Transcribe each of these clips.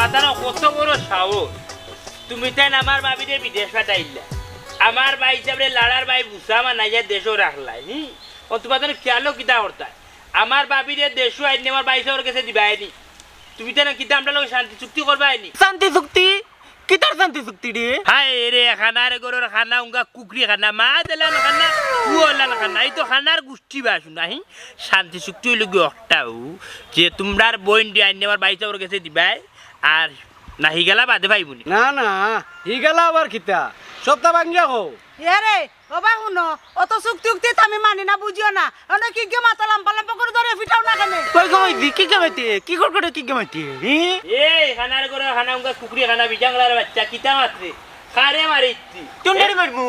মাতানো কত বড় সাহস তুমি তাই আমার বাবিরে বিদেশ পাঠাইলা আমার ভাই হিসাবে লাড়ার ভাই বুসা মানাইয়া দেশও রাখলাই ও তোমার খেয়ালও কিতা করতা আমার বাবিরে দেশও আইনি আমার ভাই হিসাবের কাছে দিবাইনি তুমি তাই কিতা আমরা লোক শান্তি চুক্তি করবাইনি শান্তি চুক্তি কিতার শান্তি চুক্তি রে হায় রে খানার গরুর খানা উঙ্গা কুকরি খানা মা দিলান খানা কুয়লান খানা এই তো খানার গোষ্ঠী বাসু নাহি শান্তি চুক্তি হইল গিয়ে একটাও যে তোমরার বইন দিয়ে আইনি আমার ভাই হিসাবের কাছে দিবাই আর নাহি গেলা বাদে ভাইবুনি না না হি গেলা আবার কিতা সপ্তাহ ভাঙ্গিয়া হো এরে বাবা শুনো অত চুক্তি উক্তি আমি মানি না বুঝিও না অনেক কি কে মাথা লাম্পা লাম্পা করে ধরে ফিটাও না কেন কই কমাইতি কি কমাইতি কি করে কি কমাইতি এই খানার করে খানা উঙ্গা কুকরি খানা বিজাংলার বাচ্চা কিতা মাত্রে খারে মারিছি টুন্ডারি মারমু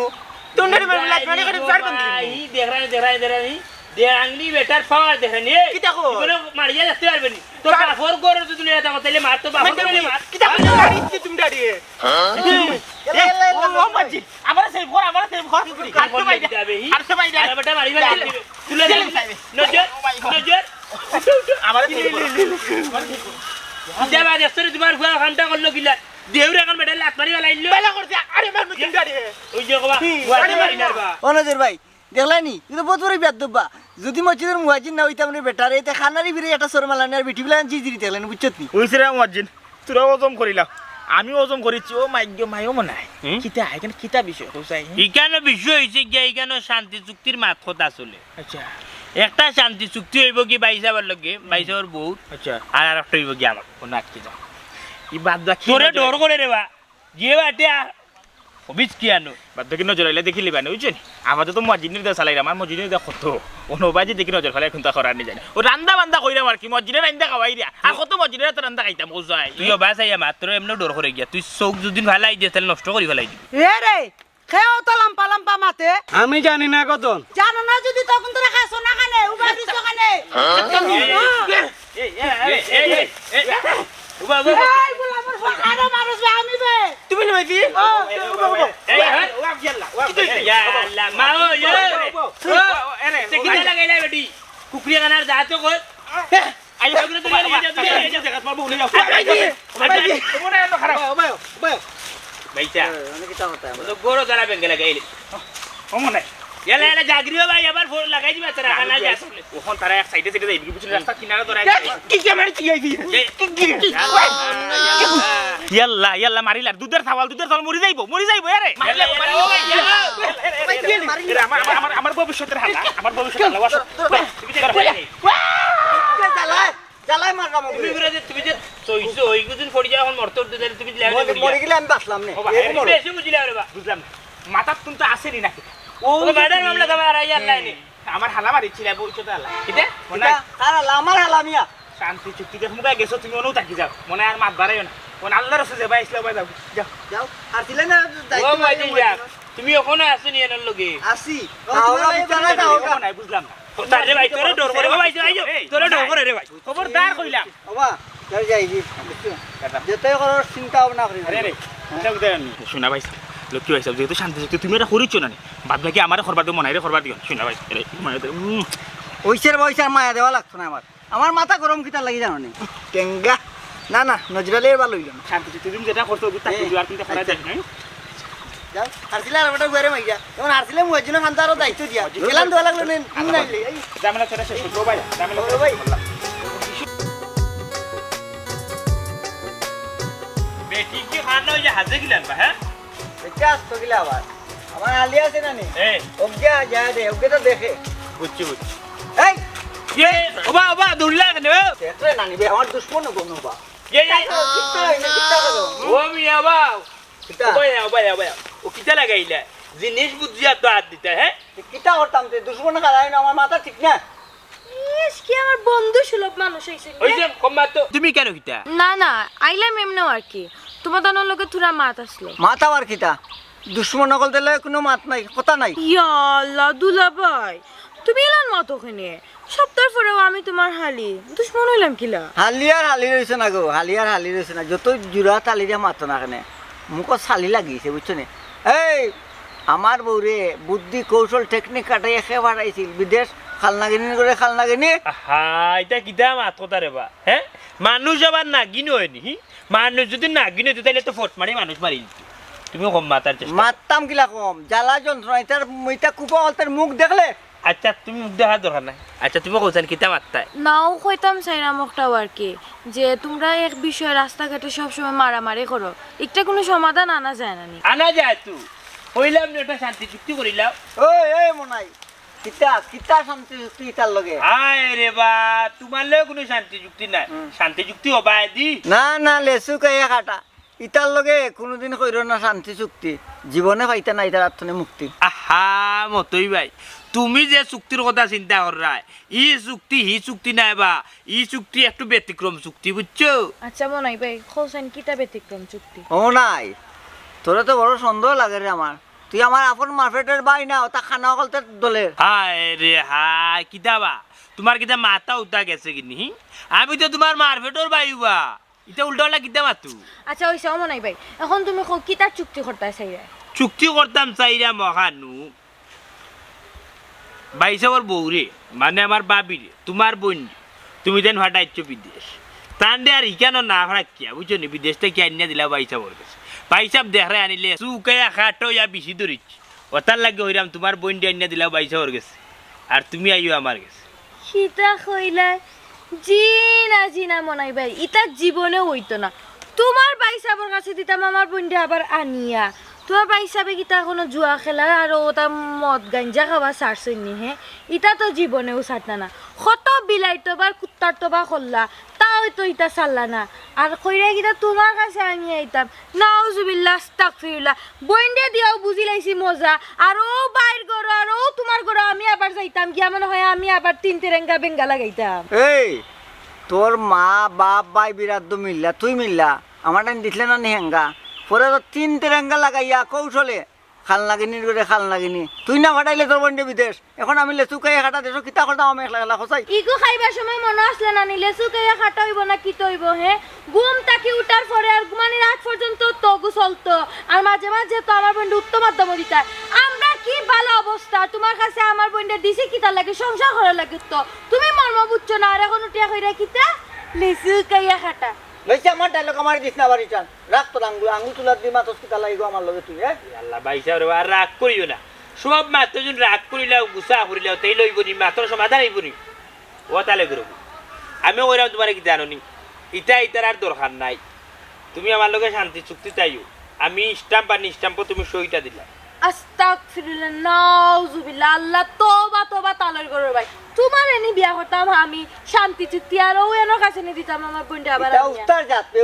লাইট মারি করে ফাড় বন্ধ এই দেখরানি দে আংলি বেটার পাওয়ার দেখরানি এই কিতা কো কোনো মারিয়া যাচ্ছে পারবে নি তোর বাপর গরু তো তুমি এটা তাইলে মার তো বাপর গরু মার কিতা মারিছি তুমি ডাড়ি ও মাজি আমার সেভ কর কাটতে পাই যাবে আর সবাই দে আরে বেটা মারিবা তুলে দে নজর আমার দেবা দেশরে তোমার ফুয়া খানটা করলো কিলা দেউরে এখন বেটা লাত মারি লাইলো বাইলা করতে আরে মারমু তুমি ডাড়ি ওই যে কবা ওয়াটি মারি নারবা অনজর ভাই দেখলানি কিন্তু বহুত বড় বেদবা যদি মসজিদের মুয়াজ্জিন না হইতাম রে বেটারে তে খানারি বিরে একটা সরমালানি আর বিটি বিলান জিজি দেখলেন বুঝছত নি ওইসরে মুয়াজ্জিন তোরা ওজম করিলা আমি ওজম করিছি ও মাইও মনাই কিতা এখানে কিতা বিষয় কইছাই ইকানো বিষয় হইছে কি ইকানো শান্তি চুক্তির মাত কথা চলে আচ্ছা একটা শান্তি চুক্তি হইব কি বাইসাবার লগে বাইসাবার বহুত আচ্ছা আর একটা হইব কি আমার কোন আটকে যাও ই বাদ বাকি তোরে ডর করে রে বা যে বাটে হবিস কি আনো বাদ বাকি নজর আইলে দেখিলি বানি বুঝছেন আমাদের তো মসজিদের দা চালাই আমার মসজিদের দা কত অনুবাজি দেখি নজর ফেলে এখন তা করার নি জানি ও রান্দা বান্দা কইরা আর কি মসজিদের রান্দা খাওয়াই দিয়া আর কত মসজিদের তো রান্দা খাইতাম কোসাই তুই বাস আইয়া মাত্র এমন ডর করে গিয়া তুই চোখ যদি ভালাই দিয়ে তাহলে নষ্ট করি ফেলাই দিবি এরে খেও তো লাম্পা লাম্পা মাতে আমি জানি না কতন জানো না যদি তখন তোরা খাইছো না কানে উবা দিছো কানে উবা এই বলা আমার ফাড়া মারছ বে আমি বে তুমি নইতি এই হট ওয়া গেলা ইয়া আল্লাহ মাও ইয়া এরে কিটা লাগাইলা বেটি কুকরি গানার যাতো কই আই ওগুলো তুমি এই জায়গা মারবো উনি যাও ওমনে এত খারাপ বাইচা অনেক কিতা হতা তো গরো দ্বারা বেঙ্গে লাগাইলে ওমনে এলা এলা জাগরিও ভাই আবার ফোন লাগাই দিবা তোরা খানা যাসলে ওখন তারা এক সাইডে সাইডে যাইবি বুঝছিস রাস্তা কিনারে ধরে কি কেমন কি আইবি ইয়াল্লা ইয়াল্লা মারিলা দুধের চাওয়াল মরি যাইবো আরে আমার ভবিষ্যতের হালা আমার ভবিষ্যতের হালা ওয়াস জ্বালাই মার কাম তুমি যে চইছো ওই গুদিন ফড়ি যাও এখন মরতে উঠতে দিলে তুমি মরে গেলে আমি বাঁচলাম না বেশি বুঝিলা রে বা বুঝলাম মাথার তুমি তো আসেনি নাকি ও মার্ডার মামলা তোমার আর ইয়ার লাইনে আমার হালা মারিছিল ভবিষ্যতের হালা কিটা আর আমার হালামিয়া শান্তি চুক্তি দেখ মুখে গেছো তুমি অনু থাকি যাও মনে আর মাত বাড়াইও না কোন আল্লাহর রাসূল যাবা ইসলাম যাও যাও যাও আর দিলে না ও মাইজি যা তুমি ওখানে আসনি এর লগে আসি আমরা বিছানা দাও নাই বুঝলাম না তার রে ভাই তোরে ডর করে ভাই আইও তোরে ডর করে রে ভাই খবরদার কইলাম বাবা যাই যাইবি যেতে করার চিন্তা ভাবনা করি আরে রে শোনা ভাই লক্ষ্মী ভাই যেহেতু শান্তি চুক্তি তুমি এটা করিচ্ছ না বাদ বাকি আমার খবর দিও মনে রে খবর দিও শোনা ভাই ওইসের বয়সের মায়া দেওয়া লাগতো না আমার মাথা গরম কিতা লাগি জানো নি টেঙ্গা না না নজরালের ভালো হইল না শান্তি চুক্তি তুমি যেটা করছো ওটা করছো আর কিন্তু করা যায় না যাও আরছিলা আর বেটা ঘরে মাইরা তখন আরছিলা মুয়াজ্জিন খান তারও দায়িত্ব দিয়া গেলাম দেওয়া লাগলো না নাইলে জামেলা ছোট শেষ করো ভাই জামেলা ও ভাই বেটি কি খানা হই হাজে গিলান বা হ্যাঁ এটা আসতো গিলা আবার আমার আলি আছে না নি এই ওগিয়া যায় দে ওকে তো দেখে বুঝছি এই এ ওবা দৌড়লা কেন দেখলে না নিবে আমার দুশমন গনো বা এ কিতা হইনা কিতা করো ও মিয়া বা কিতা ওবা ও কিটা লাগাইলা জিনিস বুঝিয়া তো হাত দিতে হ্যাঁ কিতা করতাম তে দুশমন খালাই না আমার মাথা ঠিক না ইস কি আমার বন্ধু সুলভ মানুষ হইছে ওই যে কম্বা তো তুমি কেন কিটা না না আইলাম এমনও আর কি তোমার দানোর লোকে তুরা মাত আসলে মাথা আর কিতা দুশমন নকল দিলে কোনো মাত নাই কথা নাই ইয়া আল্লাহ দুলাভাই তুমি এলান মত ওখানে সপ্তাহের পরেও আমি তোমার হালি দুশ্মন হইলাম কিলা হালিয়ার হালি রয়েছে না গো হালিয়ার হালি রয়েছে না যত জোড়া তালি দিয়া মাতো না কেন মুখ চালি লাগিয়েছে বুঝছো নে এই আমার বউরে বুদ্ধি কৌশল টেকনিক কাটাই খেয়ে পাঠাইছিল বিদেশ খালনাগিনি করে খালনাগিনি হা এটা কিতা মাত কথা রে বা হ্যাঁ মানুষ আবার নাগিন হয়নি মানুষ যদি নাগিন হইতো তাহলে তো ফট মারি মানুষ মারি দিত তুমি কম মাতার চেষ্টা মারতাম কিলা কম জ্বালা যন্ত্রণা এটার ইটা কুপলতের মুখ দেখলে আচ্ছা তুমি মুখ দেখার দরকার নাই আচ্ছা তুমি কইছেন কিতা মারতাই নাও কইতাম চাইরাম একটাও আর কি যে তোমরা এক বিষয়ে রাস্তাঘাটে সবসময় মারামারি করো একটা কোনো সমাধান আনা যায় না নি আনা যায় তু হইলাম না একটা শান্তি চুক্তি করিলাম ওই এই মনাই কিতা কিতা শান্তি চুক্তি ইটার লগে আয় রে বা তোমার লগে কোনো শান্তি চুক্তি নাই শান্তি চুক্তি হবা দি না না লেসু কাইয়া কাটা ইটার লগে কোনোদিন কইর না শান্তি চুক্তি জীবনে পাইতা না ইটার আত্মনে মুক্তি আহা মতই ভাই তুমি যে চুক্তির কথা চিন্তা করা ই চুক্তি হি চুক্তি নাই বা ই চুক্তি একটু ব্যতিক্রম চুক্তি বুঝছো আচ্ছা মনাই ভাই খোসেন কিতা ব্যতিক্রম চুক্তি ও নাই তোরা তো বড় সন্দেহ লাগে রে আমার তুই আমার আপন মার্কেটের বাই না ওটা খানা কলতে দলের হায় রে হায় কিতা বা তোমার কিতা মাথা উঠা গেছে কিনি আমি তো তোমার মারফেটর বাইবা এটা উল্টা উল্টা কিতা মাতু আচ্ছা ওইসা মনাই ভাই এখন তুমি কিতা চুক্তি করতে চাইরা চুক্তি করতাম চাইরা মহানু বাইসাবর বউরে মানে আমার বাবিরে তোমার বোন তুমি দেন ফাটাইছ বিদেশ তান্ডে আর ইকানো না ফাটাকিয়া বুঝছো নি বিদেশ থেকে আনিয়া দিলা বাইসাবর কাছে বাইসাব দেখরে আনিলে চুকাইয়া খাটো ইয়া বেশি ধরিচ্ছি ওটার লাগে হইরাম তোমার বোন দিয়ে আনিয়া দিলা বাইসাবর গেছে আর তুমি আইও আমার গেছে সীতা কইলা জিনা মনাই ভাই ইটা জীবনে হইতো না তোমার বাইসাবর কাছে দিতাম আমার বন্ধু আবার আনিয়া তোমার বাইসাবে কিতা কোনো জুয়া খেলা আর ওটা মদ গাঞ্জা খাওয়া ছাড়ছনি হে ইটা তো জীবনেও ছাড়তা না কত বিলাইতো বা কুত্তার তো বা করলা তাও তো ইটা ছাড়লা না আর কইরা কিতা তোমার কাছে আনিয়া আইতাম নাউজুবিল্লাহ আস্তাগফিরুল্লাহ বইন্ডে দিয়াও বুঝি লাইছি মজা আর ও বাইর করো আর ও তোমার করো আমি আবার যাইতাম গিয়া মনে হয় আমি আবার তিন তেরেঙ্গা বেঙ্গা লাগাইতাম এই তোর মা বাপ ভাই বিরাট মিল্লা তুই মিল্লা আমার টাইম দিছিলে না নিহেঙ্গা পরে তো তিন তেরেঙ্গা লাগাইয়া কৌশলে খালনাগিনির করে খালনাগিনি তুই না ফাটাইলে তোর বন্ধু বিদেশ এখন আমি লেচু কাইয়া খাটা দেশ কিতা করতাম আমি একলা একলা খসাই ইগো খাইবার সময় মনে আসলে না নিলে সুকাইয়া খাটা হইব না কি তইব হে ঘুম তাকি উঠার পরে আর ঘুমানির আগ পর্যন্ত তগু চলতো আর মাঝে মাঝে তো আমার বন্ধু উত্তম মাধ্যম দিতা আমরা কি ভালো অবস্থা তোমার কাছে আমার বন্ধু দিছি কিতা লাগে সংসার করা লাগে তো তুমি মর্ম বুঝছো না আর এখন উঠিয়া কইরা কিতা লেসু কাইয়া খাটা লইছে আমার ডায়লগ আমার দিস না বাড়ি চান রাখ তোর আঙ্গুল তুলার দি মাথস কিতা লাগিব আমার লগে তুই হ্যাঁ আল্লাহ বাইসাব রে আর রাগ করিও না সব মাত্র যখন রাগ করিলাও গুসা করিলাও তাই লইব নি মাত্র সমাধান হইব নি ও তালে করব আমি ওইরাম তোমার কি জানো নি ইটা ইটার আর দরকার নাই তুমি আমার লগে শান্তি চুক্তি চাইও আমি স্টাম্প আনি স্টাম্প তুমি সইটা দিলা আস্তাগফিরুল্লাহ নাউজুবিল্লাহ আল্লাহ তোবা তালর করো ভাই তোমার এনে বিয়া করতাম আমি শান্তি চুক্তি আর ও এর কাছে নি দিতাম আমার বন্ধু আবার এটা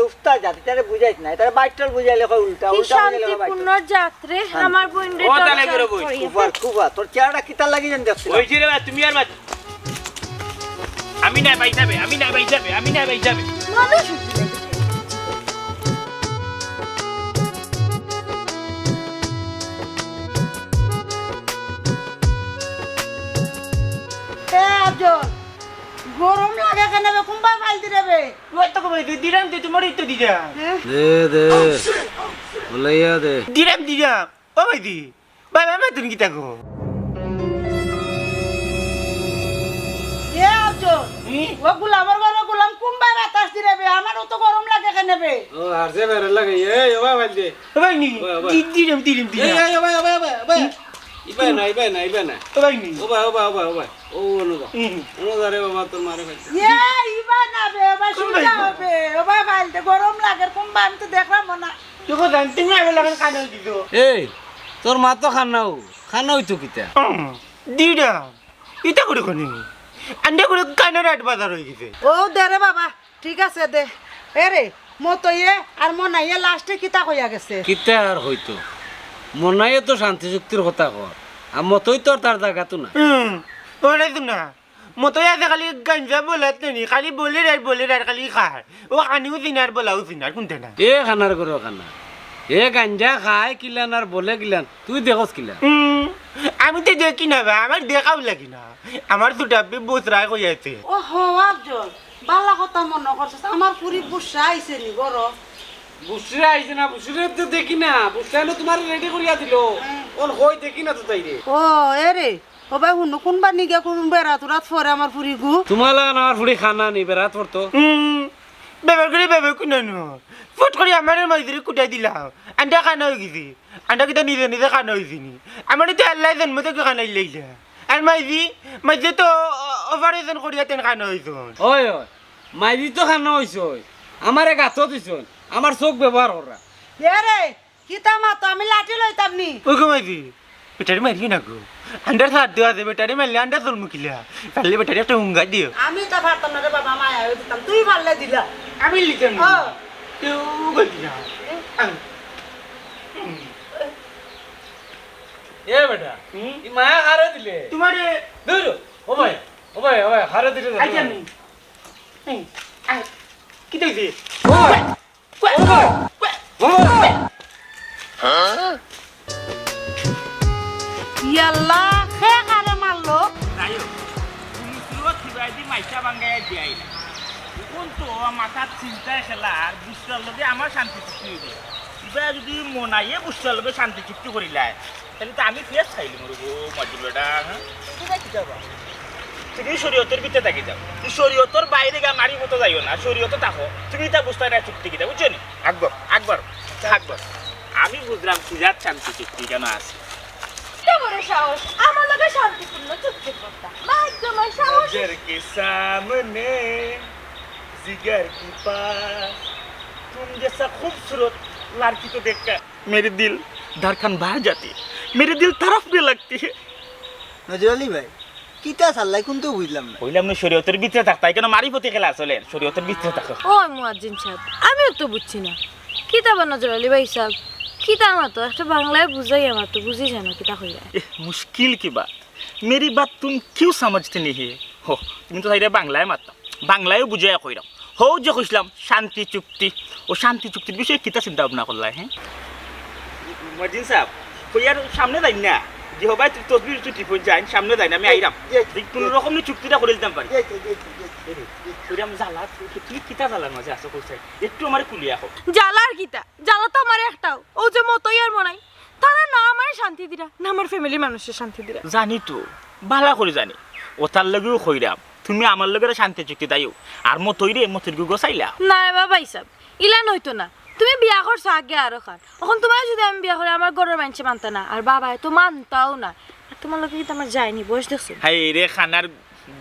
উস্তার জাত এটারে বুঝাইছ না এটারে বাইটাল বুঝাইলে কই উল্টা কি উল্টা বুঝাইলে শান্তি বাইটাল পূর্ণ যাত্রে আমার বন্ধু ও তালে করো বই কুবা তোর চেহারাটা কিতা লাগি জান দেখছিস ওই যে রে ভাই, তুমি আর মা আমি না বাইসাবে আমি না বাইসাবে আমি না বাইসাবে মানুষ গরম লাগে কেন কুম্বা ফাইল দিবে ওই তো কই দিরাম তুই তোমার তো দিরা দে বলাইয়া দে দিরাম ও ভাই দি ভাই ভাই তুমি কি তাকো এ আছো ও গোলামের ঘরে গোলাম কুম্বা বাতাস দিবে আমারও তো গরম লাগে কেন ও আর যে বেরে লাগে এই ও ভাই দে ভাই নি দিরাম এই ও ভাই ইবাই না ও ভাই নি ও ভাই ও অনুদা রে বাবা তোর মারে ভাই এ ইবা না বে বা সুজা হবে ও বা ফাইল দে গরম লাগে কুম্বা আমি তো দেখলাম না তুই কো জানতি না এবে লাগান কানে দিছো এই তোর মা তো খানা হইতো কিতা দিরাম এটা করে কোনি আন্ডা করে কানে রাত বাজার হই গেছে ও দে রে বাবা ঠিক আছে দে এ রে মতইয়ে আর মনাইয়ে লাস্টে কিতা কইয়া গেছে কিতা আর হইতো মনাইয়ে তো শান্তি চুক্তির কথা কর আর মতই তোর তার জায়গা তো না ওরে তো না মতো আছে খালি গাঞ্জা বলাত নি খালি বলে আর খালি খায় ও আনিও দিনার বলাও দিনার কোনটা না এ খানার করে খানা এ গাঞ্জা খায় কিলান আর বলে কিলান তুই দেখস কিলান আমি তো দেখি না ভাই আমার দেখাও লাগি না আমার দুটা বসরায় কই আছে ও হো আফজল বালা কথা মনে করছিস আমার পুরি বুসা আইছে নি গরম বুসরা আইছে না বুসরে তো দেখি না বুসরা তোমার রেডি করিয়া দিল ওন হই দেখি না তো তাইরে ও এরে ও ভাই শুনো কোনবা নিগে কোন বেড়া তোরাত ফরে আমার ফুরি গু তোমার লাগা আমার ফুড়ি খানা নি বেড়াত পড়তো ব্যবহার করে ব্যবহার করে না ফট করে আমার মাইজরে কুটাই দিলাম আন্ডা খানা হয়ে গেছি আন্ডা কিটা নিজে নিজে খানা হয়েছি নি আমার তো আল্লাহ জন্ম থেকে খানাই লাগলা আর মাইজি তো অপারেশন করিয়া তেন খানা হয়েছ ওই ওই মাইদি তো খানা হইছ আমারে গাছ দিছ আমার চোখ ব্যবহার করা এরে কিতা মাতো আমি লাঠি লইতাম নি ওই গো মাইজি বেটারি মারি না গো আন্ডার সাথ দেওয়া আছে বেটারি মারলে আন্ডা চল মুখিলা পারলে বেটারি একটা হুঙ্গা দিও আমি তো পারতাম না রে বাবা মায়া হয়ে দিতাম তুই পারলে দিলা আমি লিখতাম ও কেউ বলছি না এ বেটা ই মায়া হারে দিলে তোমার দূর ও ভাই হারে দিলে আচ্ছা আমি কি দেখছি ইয়াল্লা খে কারে মারলো তাইও পুলিশও থিবাই দি মাইসা বাঙ্গায় দিয়াই না কোন তো মাথার চিন্তায় খেলা আর বুঝতে লগে আমার শান্তি চুক্তি হইবে এবার যদি মনাইয়ে বুঝতে লগে শান্তি চুক্তি করিলাই তাহলে তো আমি ফেস খাইলি মরব মজুরটা হ্যাঁ কি যাবা তুমি শরীয়তের ভিতরে থাকি যাও তুমি শরীয়তের বাইরে গা মারি মতো যাইও না শরীয়তে থাকো তুমি তা বুঝতে না চুক্তি কিটা বুঝছো নি আকবর আকবর আকবর আমি বুঝলাম সিজার শান্তি চুক্তি কেন আছে বড় সাহস আমার লগে শান্তিপূর্ণ চুক্তি করতা একদম সাহস नजर के सामने जिगर के पास तुम जैसा खूबसूरत लड़की को देखकर मेरे दिल धड़कन बढ़ जाती है मेरे दिल तड़पने लगती है নজর আলী ভাই কিতা সাল্লাই কোন তো বুঝলাম না বললাম না শরীয়তের ভিতরে থাকতাই কেন মারিফতি খেলা চলে শরীয়তের ভিতরে থাকো ওই মুয়াজ্জিন সাহেব আমিও তো বুঝছি না কিতা বা নজর আলী ভাই সাহেব কিতা আমার তো একটা বাংলায় বুঝাই আমার তো বুঝি জানো কিতা কইরা ये मुश्किल की बात मेरी बात तुम क्यों समझते नहीं है हो तुम तो साइडे बांग्लाয় মাত্র বাংলায় বুঝাইয়া কইরাম হো যে কইলাম শান্তি চুক্তি ও শান্তি চুক্তির বিষয়ে কিতা চিন্তা ভাবনা করলাই হ্যাঁ মজিন সাহেব কইয়ার সামনে যাই না যে হবাই তসবির চুক্তি পৌঁছ যাই সামনে যাই না আমি আইরাম কোনো রকম চুক্তিটা করে দিতাম পারি কইরাম জ্বালা তুই কিতা জ্বালার মাঝে আছো কইছাই একটু আমার কুলিয়া হোক জ্বালার কিতা জ্বালা তো আমার একটাও ও যে মতই আর মনাই তারা না আমার শান্তি দিরা না আমার ফ্যামিলি মানুষের শান্তি দিরা জানি তো বালা করে জানি ও তার লগেও কইরাম তুমি আমার লগের শান্তি চুক্তি দাইও আর মতইরে মতির গুগো চাইলা না রে বাবা হিসাব ইলান হইতো না তুমি বিয়া করছো আগে আরো খান এখন তোমার যদি আমি বিয়া করে আমার ঘরের মানুষ মানতে না আর বাবা তো মানতাও না আর তোমার লোকে কিন্তু আমার যায়নি বয়স দেখছো হাই রে খানার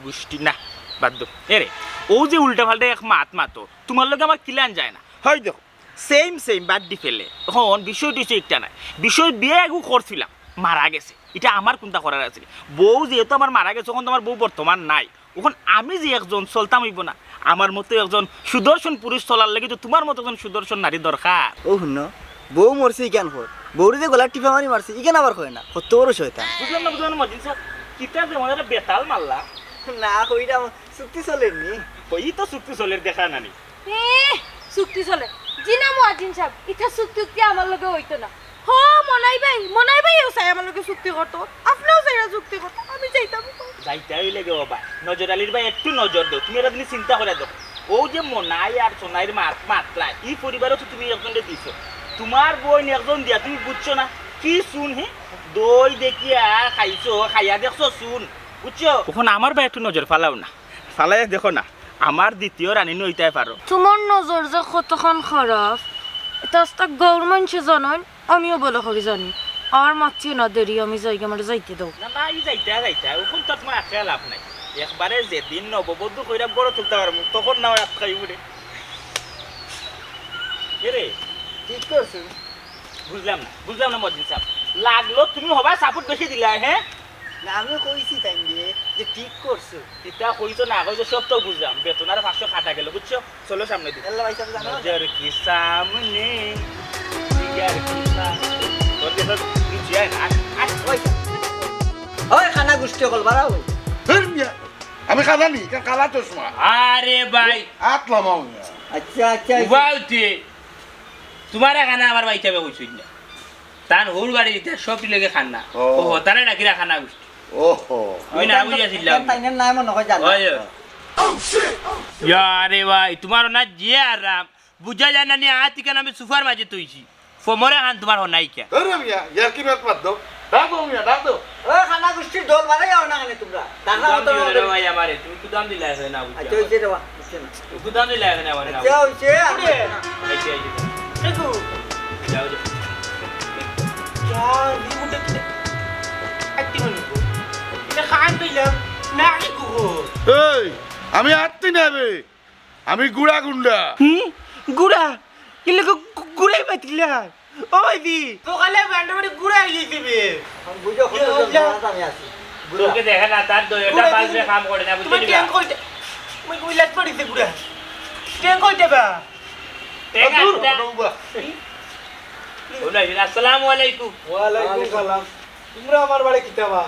গুষ্টি না বাদ দো এরে ও যে উল্টা পাল্টা এক মাত মাতো তোমার লগে আমার কিলান যায় না হয় দেখো সেম বাদ ফেলে এখন বিষয়টি হচ্ছে একটা নাই বিষয় বিয়ে আগু করছিলাম মারা গেছে এটা আমার কোনটা করার আছে বউ যেহেতু আমার মারা গেছে তখন তোমার বউ বর্তমান নাই এখন আমি যে একজন চলতাম হইব না আমার মতো একজন সুদর্শন পুরুষ চলার লাগে তো তোমার মতো একজন সুদর্শন নারী দরকার ও শুন বউ মরছে ইকান ফোর বউরে যে গলা টিপা মারি মারছে ইকান আবার কয় না কত বড় শয়তান বুঝলাম না মজিন স্যার কিতা যে মনে বেতাল মারলা না কইরা চুক্তি চলেনি ওই তো চুক্তি চলের দেখা নানি চুক্তি চলে জি না মুয়াজ্জিন সাহেব এটা চুক্তি আমার লগে হইতো না হ মনাই ভাই ও চাই আমার লগে চুক্তি করতো আপনিও চাইরা চুক্তি করতো আমি চাইতাম যাইতে হইলে গে বাবা নজর আলীর ভাই একটু নজর দাও তুমি এটা তুমি চিন্তা করে দেখো ও যে মনাই আর সোনাইয়ের মাতলা এই পরিবারও তো তুমি একজনকে দিছো তোমার বোন একজন দিয়া তুমি বুঝছো না কি শুন হে দই দেখিয়া খাইছো খাইয়া দেখছো শুন বুঝছো তখন আমার ভাই একটু নজর ফালাও না ফালাই দেখো না আমার দ্বিতীয় রানী নইতাই পারো তোমার নজর যে কতক্ষণ খারাপ এটা গভর্নমেন্ট জানেন আমিও বলে করি জানি আর মাছি না দেরি আমি যাই আমার যাইতে দাও না না এই যাইতা ওখান তো তোমার আখে লাভ নাই একবারে যেদিন নববধূ কইরা বড় তুলতে পারবো তখন না আপ খাই উঠে এরে ঠিক করছে বুঝলাম না মজিদ সাহেব লাগলো তুমি হবা সাপোর্ট বেশি দিলা হ্যাঁ না আমি কইছি তাই দিয়ে যে ঠিক করছো এটা কইছো না কইছো সব তো বুঝলাম বেতনার 500 কাটা গেল বুঝছো চলো সামনে দিই আল্লাহ ভাই সাহেব জানো নজর কি সামনে জিগার কি সামনে তোর দেখো তুই যাই না ওই খানা গুষ্টি কল বাড়াও আমি খালানি কালা চশমা আরে ভাই আতলামাও আচ্ছা আচ্ছা উবাউতে তোমার খানা আমার বাইতে হবে কইছই না তান হুর বাড়ি দিতে সব লেগে খানা ও তারে ডাকিরা খানা গুষ্টি ওহো আমি না বুঝাছিলাম তাইনের নাম মনে হয় জানো আরে ভাই তোমার না যে আরাম বুঝা যায় না নি আতি কেন আমি সুফার মাঝে তৈছি ফমরে খান তোমার হনাই কে ধর মিয়া ইয়ার কি বাত বাদ দাও ডাক দাও মিয়া ডাক দাও ও খানা গোষ্ঠীর দল বানাই যাও না কেন তোমরা টাকা মতো ভাই আমারে তুমি কুদাম দিলা আছে না বুঝা আচ্ছা হইছে রে বা বুঝছেন না কুদাম দিলা আছে না আমারে না আচ্ছা হইছে আইছে দেখো যাও যাও यार ये मुझे আইতে মনে কো এটা খান দিলাম না কি কো এই আমি আত্তি নেবে আমি গুড়া গুন্ডা গুড়া ইলে গুড়াই পাতিলা ও দি তো খালে ব্যান্ড মানে গুড়া গিয়েছিবে আমি বুঝো কত আমি আছি তোকে দেখে না তার দইটা বাজরে কাম করে না বুঝলি তুমি ট্যাঙ্ক কইতে মই কইলাত পড়িছে গুড়া ট্যাঙ্ক কইতে বা আসসালামু আলাইকুম ওয়ালাইকুম সালাম তোমরা আমার বাড়ি কিতাবা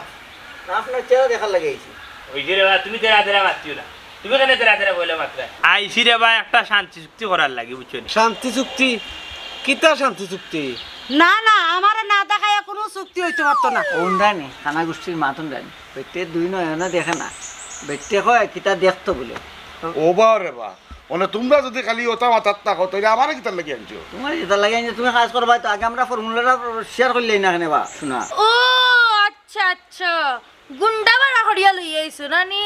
আপনার চেহারা দেখার লাগাইছি ওই যে রে বা তুমি তেরা তেরা মাতিও না তুমি কেন তেরা তেরা বলে মাত্রা আইছি রে বা একটা শান্তি চুক্তি করার লাগে বুঝছো নি শান্তি চুক্তি কিতা শান্তি চুক্তি না না আমার না দেখায় কোনো চুক্তি হইতে পারতো না ওন্ডানি খানা গোষ্ঠীর মাতুন রানি বেটে দুই নয় না দেখে না বেটে কয় কিতা দেখতো বলে ওবা রে বা মানে তোমরা যদি খালি ওটা মাথার থাকো তাহলে আমারে কিতার লাগি আনছো তোমার যেটা লাগে যে তুমি কাজ করবা তো আগে আমরা ফর্মুলাটা শেয়ার করলেই না কেন বা শোনা ও আচ্ছা আচ্ছা গুন্ডা বাড়া করিয়া লই আইছো নানি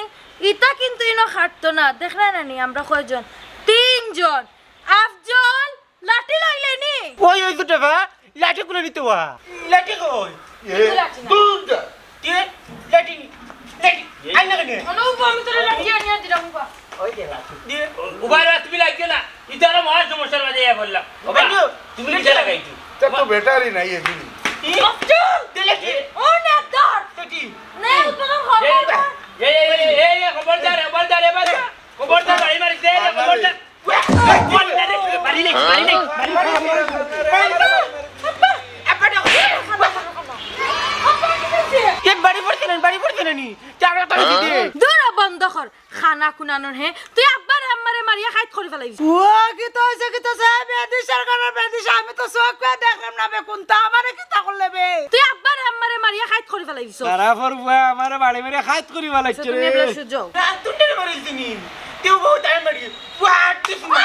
ইটা কিন্তু ইনো খাটতো না দেখলে নানি আমরা কয়জন 3 জন আফজল লাঠি লইলে নি ওই ওই দুটো বা লাঠি কোলে নিতে ওয়া লাঠি কই দূর যা কে লাঠি লাঠি আই না কেন অনু আমি তোর লাঠি আনিয়া দিলাম বা ওই যে লাঠি দিয়ে উবার তুমি লাগিও না ইতার মহা সমস্যার মাঝে ইয়া বললাম বাবা তুমি কি লাগাইছো তা তো ব্যাটারি নাই এদিন আফজল দিলে কি ও না দর লাঠি নে উৎপাদন খবর এই খবরদার খবরদার এবার খবরদার বাড়ি মারি দে খবরদার বাড়ি নেই বাড়ি নেই কে বাড়ি পড়তে না নি চারা তো দিদি দূর বন্ধ কর খানা কুনানোর হে তুই আব্বার আম্মারে মারিয়া খাইত করে ফেলাইছিস ও কি তো হইছে কি তো সাহেব বেদি সরকারের বেদি আমি তো চোখ পে দেখলাম না বে কোনটা আমারে কি তা করলে বে তুই আব্বার আম্মারে মারিয়া খাইত করে ফেলাইছিস তারা পড়বা আমার বাড়ি মেরে খাইত করিবা লাগছে তুমি রে এবলা সুযোগ তুই মারিস নি তুই বহুত আই মারি হোয়াট দিস মা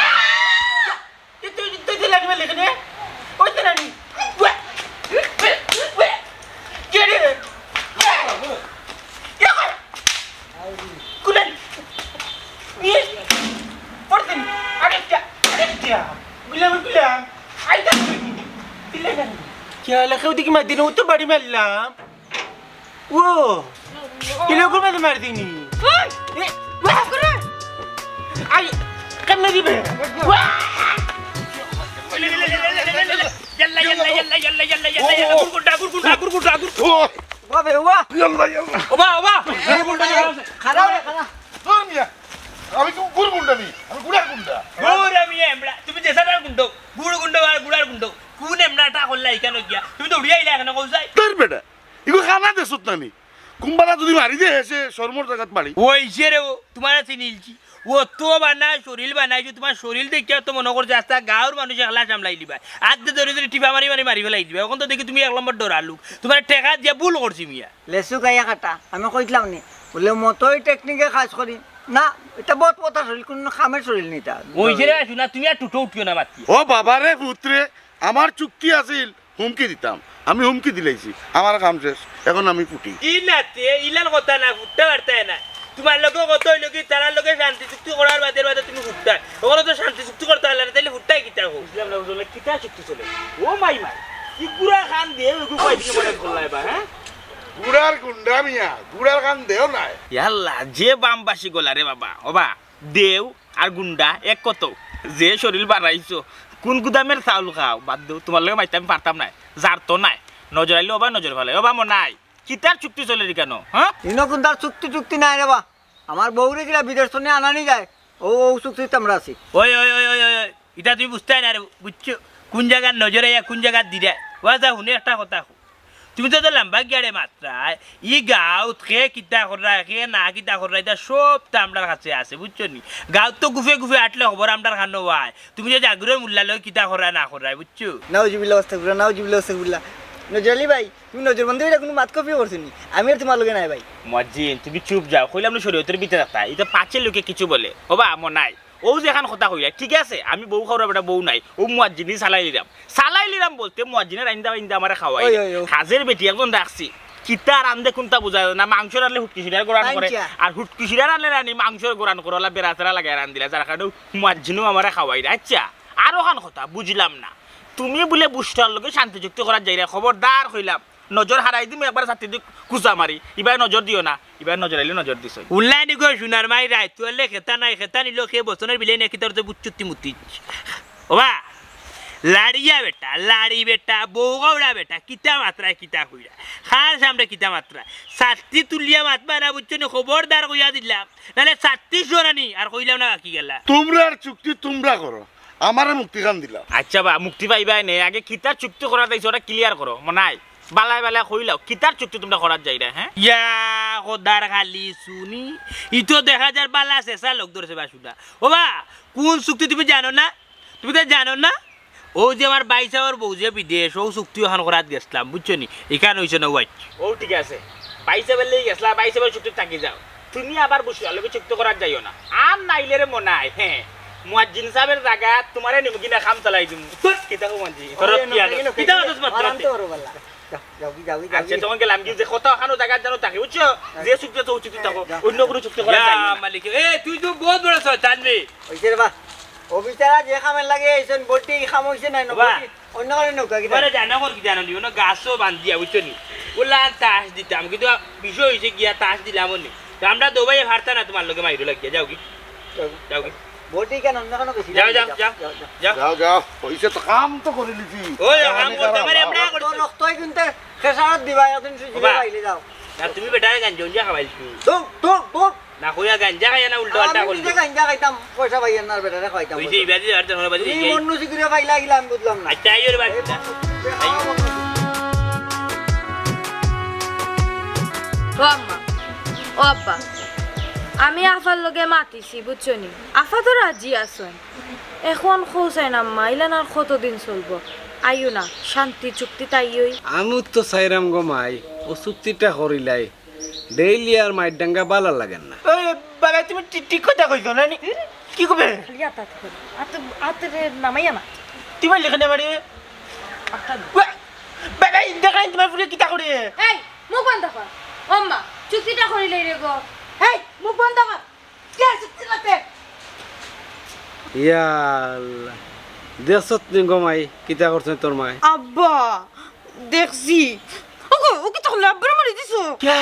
তুই লাগবে লেখনে ওই তো নানি কে রে কুলেন নিয়ে পড়তেন আরেকটা গুলাম আইতা দিলে না क्या लखो दी की मार देना वो तो बड़ी मारलाम वो किलो को मार देनी ए वाह करे आई कम नहीं बे yalla yalla yalla yalla yalla yalla gurgunda বাবা বাবা ইয়াল্লা ইয়াল্লা oba oba খারাপ রে খারাপ ধর মিয়া আমি তো গুড় গুন্ডা নি আমি গুড়া গুন্ডা gura mi embla তুমি দেশার গুন্ডো গুড় আর গুড়ার গুন্ডো কোন এমনাটা হল্লা এখানে গিয়া তুমি তো উড়িয়া ইলা এখানে কইছাই তোর বেটা ইগো খানা দেছত নানি কুম্বালা যদি মারি দে হেসে শর্মর জায়গাত বাড়ি ওই যে রে তোমার চিনিলছি ও তো বানায় শরীর বানাইছো তোমার শরীর দেখে তো মনে করছে আস্তা গাঁর মানুষ একলা সামলাই দিবা আজ ধরে ধরে টিপা মারি ফেলাই দিবা এখন তো দেখি তুমি এক নম্বর ডরালু তোমার টেকা দিয়া ভুল করছি মিয়া লেসু গাইয়া কাটা আমি কইলাম নি বলে মতই টেকনিকে কাজ করি না এটা বহুত কথা শরীর কোনো খামের শরীর নিতা ওই যে রে শুনা তুমি আর টুটো উঠিও না মাতি ও বাবারে পুত্রে আমার চুক্তি আছিল হুমকি দিতাম আমি হুমকি দিলাইছি আমার কাম শেষ এখন আমি ফুটি ইলাতে ইলার কথা না ফুটতে পারতাই না তোমার লোক কত হইলো কি তার লোকে শান্তি চুক্তি করার বাদে তুমি ফুটতা ওখানে তো শান্তি চুক্তি করতে পারলে না তাহলে ফুটতাই কিতা হোক বুঝলাম না বুঝলে কিতা চুক্তি চলে ও মাই কি গুড়া খান দিয়ে ওই কই দিকে মনে করলাই বা হ্যাঁ গুড়ার গুন্ডা মিয়া গুড়ার কান দেও নাই ইয়াল্লা যে বামবাসী গলা রে বাবা ওবা দেও আর গুন্ডা এক কত যে শরীর বানাইছো কোন গুদামের চাউল খাও বাদ দেও তোমার লগে মাইতে আমি পারতাম না যার তো নাই নজর আইলে ওবা নজর ভালো ওবা মো নাই কিতার চুক্তি চলে রে কেন হ্যাঁ ইনো কোন তার চুক্তি নাই রে বা আমার বউরে কিলা বিদেশ তো আনানি যায় ও চুক্তিতে আমরা আছি ওই ওই ওই ওই ওই এটা তুমি বুঝতে না রে বুঝছো কোন জায়গার নজরে কোন জায়গার দিরে ওয়াজা শুনে একটা কথা তুমি তো লম্বা গিয়ারে মাত্রায় ই গাঁত খে কিতা করা খে না কিতা করা এটা সব তো আমার কাছে আছে বুঝছো নি গাঁত তো গুফে আটলে খবর আমার খানো হয় তুমি যে জাগরের মূল্য লয় কিতা করা না করা বুঝছো নাউজিবিল্লাহ আস্তাগফিরুল্লাহ নাউজিবিল্লাহ আস্তাগফিরুল্লাহ নজরুল ভাই তুমি নজরবন্দি এটা কোনো মাত কপি করছনি আমি আর তোমার লগে নাই ভাই মজিন তুমি চুপ যাও কইলাম না শরীয়তের ভিতরে রাখতা এটা পাঁচের লোকে কিছু বলে ওবা মো নাই ও যে এখন কথা কইলা ঠিক আছে আমি বউ খাওয়ার বেটা বউ নাই ও মুয়াজ্জিনি চালাই লিরাম বলতে মুয়াজ্জিনের আইন্দা আমার খাওয়াই ওই, ওই, ওই। কাজের বেটি একজন রাখছি কিতা রান্ধে কোনটা বুঝায় না মাংস রানলে হুটকি সিরার গোরান করে আচ্ছা। আর হুটকি সিরার রানলে রানি মাংসের গোরান করে ওলা বেড়াতেরা লাগাই রান দিলা যার কারণে মুয়াজ্জিনও আমার খাওয়াই আচ্ছা আরো খান কথা বুঝলাম না তুমি বলে বুঝটার লগে শান্তি চুক্তি করার যাই খবরদার হইলাম নজর হারাই দিম একবার ছাতি দি কুচা মারি এবার নজর দিও না এবার নজর আইলে নজর দিছ উল্লানি গো সোনার মাই রায় তুলে খেতা নাই খেতা নিল সে বছরের বিলে নাকি তোর বুচ্চুতি মুতি ওবা লাড়িয়া বেটা লাড়ি বেটা বৌগৌড়া বেটা কিতা মাত্রায় কিতা কইরা খার সামনে কিতা মাত্রা সাতটি তুলিয়া মাতবা না বুঝছো নি খবরদার কইয়া দিলাম নাহলে সাতটি শোনানি আর কইলাম না বাকি গেলা তোমরা আর চুক্তি তোমরা করো আমারে মুক্তিখান দিলাম আচ্ছা বা মুক্তি পাইবাই নে আগে কিতার চুক্তি করা যাইছে ওটা ক্লিয়ার করো মনাই বালাই বালাই কইলাও কিতার চুক্তি তোমরা করার যাই না হ্যাঁ ইয়া খোদার খালি শুনি ইতো দেখা যার বালা শেষা লোক ধরেছে বাসুটা ও বা কোন চুক্তি তুমি জানো না তুমি তো জানো না ও যে আমার বাইসাওয়ার বউ যে বিদেশ ও চুক্তি ওখান করাত গেছিলাম বুঝছো নি এখানে হয়েছে না ওয়াইট ও ঠিক আছে বাইসে বেলেই গেছলা বাইসে বেলে চুক্তি থাকি যাও তুমি আবার বসে আলোকে চুক্তি করার যাইও না আর নাইলে রে মনাই হ্যাঁ মুয়াজ্জিন সাহেবের জায়গা তোমারে নিমকিনা খাম চালাই দিম কিতা কো মানজি খরচ কি আছে কিতা হতস মাত্র আচ্ছা তখন গেলাম কি যে কত খানো জায়গা জানো তাকে বুঝছো যে চুক্তি তো চুক্তি থাকো অন্য কোনো চুক্তি করা যায় না মালিক এ তুই তো বহুত বড় শয়তান রে হইছে রে বা ও বিচারা যে খামের লাগে এইছেন বটি খাম হইছে নাই বাবা। নবটি অন্য করে নৌকা কি মানে জানা কর কি জানো নি ওনা গাছও বান্ধিয়া বুঝছো নি ওলা তাস দিতাম কিন্তু বিষয় হয়েছে গিয়া তাস দিলাম নি আমরা দোবাই হারতা না তোমার লগে মাইরো লাগিয়া যাও কি যাও কি বটি কেন অন্য কোনো বেশি যাও যাও যাও যাও যাও যাও হইছে তো কাম তো করে লিছি ওই কাম করতে পারে আমরা তো করতে রক্তই কিন্তু খেসারত দিবা এখন সুজি বাবা। পাইলে যাও না তুমি বেটারে গাঞ্জা খাওয়াইছো তুক তুক তুক না কইয়া গাঞ্জা খাইয়া না উল্টো পাল্টা আমি করলি নিজে গাঞ্জা খাইতাম পয়সা পাইয়া না বেটারে খাইতাম ওই যে ইবাদি আর তোর বাদি এই মন্নু সিগুরে পাইলা গিলা আমি বুঝলাম না আচ্ছা আইও রে বাদি ও আম্মা ও আব্বা আমি আফার লগে মাতিছি বুঝছো নি আফা তো রাজি আসন এখন খোঁজাই না আম্মা ইলান আর কতদিন চলবো আইও না শান্তি চুক্তি তাইওই আমি তো চাইরাম গো মাই ও চুক্তিটা করিলাই ডেইলি আর মাইর ডাঙ্গা বালা লাগেন না ওই বাবা তুমি ঠিক কথা কইছো না নি? কি কবে খালি আতাত করে আতে নামাইয়া না তুমি লিখনে মারি বাবা দেখাই তোমার ফুলে কিতা করে এই মুখ বন্ধ কর আম্মা চুক্তিটা করিলাই রে গো এই মুখ বন্ধ কর কে চুক্তি করতে ইয়া আল্লাহ দেশত নি গো মাই কিতা করছে তোর মাই আব্বা দেখছি ওগো ও কি তাহলে আব্বার মারি দিছো क्या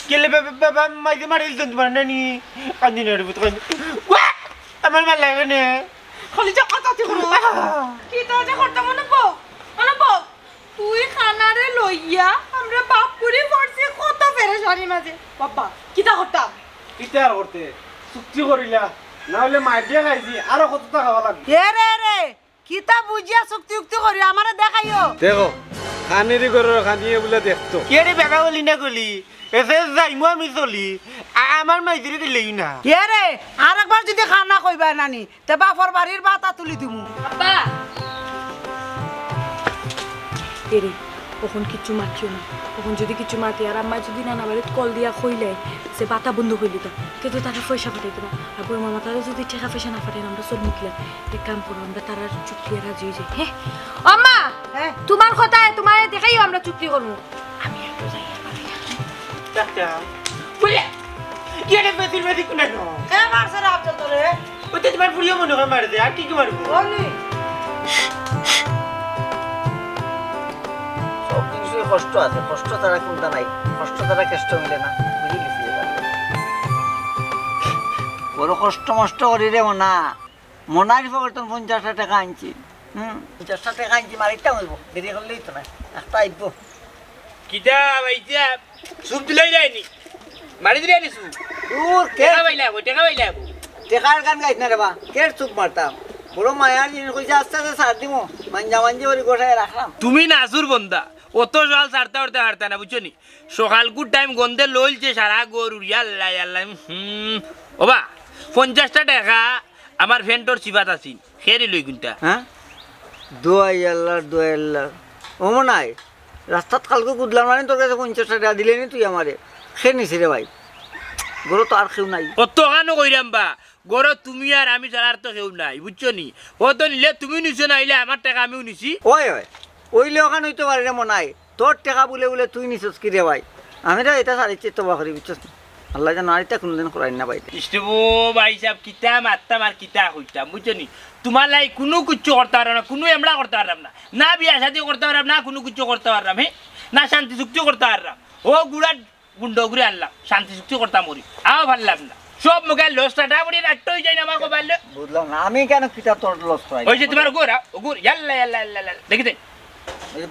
কেলে বাবা মাইতে মারিল তো তোমার নানি কান্দি না রে বুত কান্দি আমার ভাল লাগে না খালি যা কথা ঠিক করো কি তো যা করতে মনে বউ তুই খানারে লইয়া আমরা বাপুরি পড়ছি কত পেরেশানি মাঝে বাবা কিটা করতাম কিতা আর করতে চুক্তি করিলা না হলে মাইর দিয়া খাইছি আরো কত টাকা লাগবে রে কিতা বুঝিয়া চুক্তি উক্তি করি আমারে দেখাইও দেখো খানিরি করে খানিয়ে বলে দেখতো কে রে বাবা বলি না গলি এসে যাইমু আমি চলি আমার মাইদিরে গেলেই না রে আরেকবার যদি খানা কইবা নানি তে বাপর বাড়ির বাতা তুলি দিমু আব্বা এরে কখন কিছু মাতিও না কখন যদি কিছু মাতি আর আম্মা যদি নানা বাড়িত কল দিয়া কইলে যে বাতা বন্ধ হইল তো কিন্তু তারা পয়সা পাঠাইতো না আর বড় মামা তারা যদি টাকা পয়সা না পাঠাই আমরা চল মুখলাম এক কাম করো আমরা তারা চুক্তি রাজি হয়ে যাই হ্যাঁ আম্মা হ্যাঁ তোমার কথা তোমার দেখাইও আমরা চুক্তি করবো আমি একটু যাই চাচা বলে কে রে বেদির কোনা নো এ মারছে রাবজ তোরে ওতে তোমার ফুলিও মনে হয় মার দে আর কি কি মারবো বলি সব কিছুই কষ্ট আছে কষ্ট তারা কোনটা নাই কষ্ট তারা কেষ্ট মিলে না বুঝি গেছি বড় কষ্ট মষ্ট করি রে মনার পকেটন 50 টাকা আনছি 50 টাকা আনছি মারিটা হইব দেরি করলেই তো না একটা আইব কিতা বাইতিয়া সুপ দিলাই যায়নি মারি দিলাই নি সুপ দূর কে টাকা পাইলা টেকার গান গাইছ না রে বা কে চুপ মারতাম বড় মায়ার জিনিস কইছে আস্তে আস্তে সার দিমু মাঞ্জি করে গোটায় রাখলাম তুমি নাসুর বন্দা অত জল ছাড়তে উঠতে হারতা না বুঝছো নি সকালকুর টাইম গন্ধে লইলছে সারা গরু আল্লাহ আল্লাহ ওবা 50টা টাকা আমার ফ্রেন্ডর চিবাত আছি খেয়ে লই গুনটা হ্যাঁ দোয়াই আল্লাহ ও মনাই রাস্তাত কালকে কুদলাম মানে তোর কাছে 50 টাকা দিলে নি তুই আমারে খেয়ে নিছি রে ভাই গরু তো আর কেউ নাই কত কানো কইরাম বা গরো তুমি আর আমি ছাড়া আর তো কেউ নাই বুঝছো নি ও তো নিলে তুমি নিছো না হইলে আমার টাকা আমিও নিছি ওই ওইলে ওখানে হইতে পারি রে মনাই তোর টাকা বলে বলে তুই নিছস কি রে ভাই আমি তো এটা সারিচ্ছি তো বাকরি বুঝছস আল্লাহ যেন আরিটা কোনোদিন করাই না পাইতে ইষ্টবো ভাই সাহেব কিতা মারতাম আর কিতা হইতাম বুঝছো নি তোমার লাই কোনো কিচ্ছু করতে পারলাম না কোনো এমড়া করতে পারলাম না না বিয়া শাদি করতে পারলাম না কোনো কিছু করতে পারলাম হ্যাঁ না শান্তি চুক্তি করতে পারলাম ও গুড়া গুন্ড ঘুরে আনলাম শান্তি চুক্তি করতাম মরি আও পারলাম না সব মুখে লস টাটা পড়ি রাট্ট হয়ে যায় না আমার কপালে বুঝলাম না আমি কেন কিতা তোর লস করাই ওই যে তোমার গোরা গুর ইয়াল্লা ইয়াল্লা ইয়াল্লা দেখিতে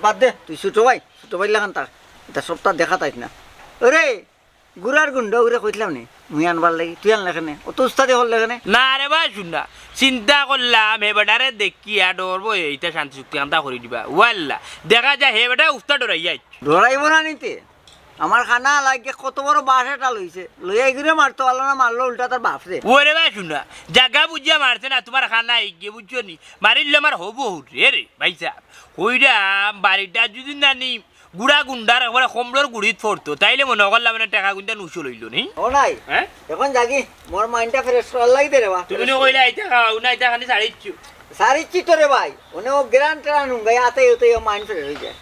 বাদ দে তুই ছোট ভাই লাগান তার এটা সবটা দেখা তাইস না ওরে গুড়ার গুন্ড ঘুরে কইলাম নি মুই আনবার লাগি তুই আনলে কেনে অত উস্তাদি হল লেখানে না রে ভাই শুননা চিন্তা করলাম হে বেটারে দেখি আর ডরবো এইটা শান্তি চুক্তি আনতা করে দিবা ওয়াল্লা দেখা যায় হে বেটা উস্তা ডরাই যাই ধরাইব না নিতে আমার খানা লাগে কত বড় বাস এটা লইছে লইয়া ঘুরে মারতে পারলো না মারলো উল্টা তার বাপরে ওরে ভাই শুননা জাগা বুঝিয়া মারছে না তোমার খানা এগিয়ে বুঝছো নি মারিলে আমার হবো রে রে ভাই সাহেব ওইটা বাড়িটা যদি না নি গুড়া গুন্ডার একবারে কমলোর গুড়িত পড়তো তাইলে মনে করলাম মানে টাকা গুন্ডা নুসো লইল নি ও নাই হ্যাঁ এখন জাগি মোর মাইন্ডটা ফ্রেশ করার লাগি দে রে বা তুমি কইলা আইতা খাও না আইতা খানি ছাড়িচ্ছু সারিচ্ছি তো রে ভাই ওনে ও গ্রান্ট রানুন গাই আতে ওতে মাইন্ড ফ্রেশ হয়ে যায়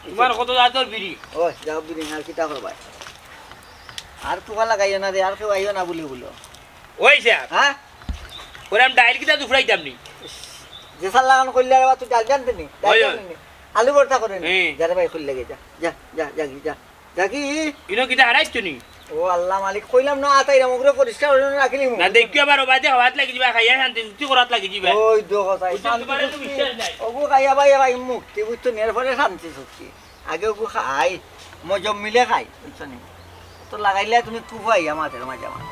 তোমার কত জাতর বিড়ি ও যাও বিদিন আর কিতা কর ভাই আর তুবা লাগাইও না রে আর কেউ আইও না বলি বলো ওই সাহেব হ্যাঁ ওরে আমি ডাইল কিতা দুফরাইতাম নি যে সাল লাগানো করলে রে বা তুই ডাল জানতে নি ওই, আলু ভর্তা করে নি হ্যাঁ। যারে ভাই খুললে গে যা যা যা জাগি যা জাগি ইনো কিতা হারাইছো নি ও আল্লাহ মালিক কইলাম না আতাই রামগ্র পরিষ্কার হইল না রাখিলি না দেখি আবার ওবাদে হওয়াত লাগি যাবা খাইয়া শান্তি চুক্তি করাত লাগি যাবা ওই দো কথাই বুঝছো, তোমার তো বিশ্বাস নাই। ওগু খাইয়া ভাই ভাই মুক্তি বুঝছো নের পরে শান্তি সুক্তি আগে ওগু খাই মজম মিলে খাই বুঝছো নি তো লাগাইলে তুমি কুফাই আমাদের মাঝে আমার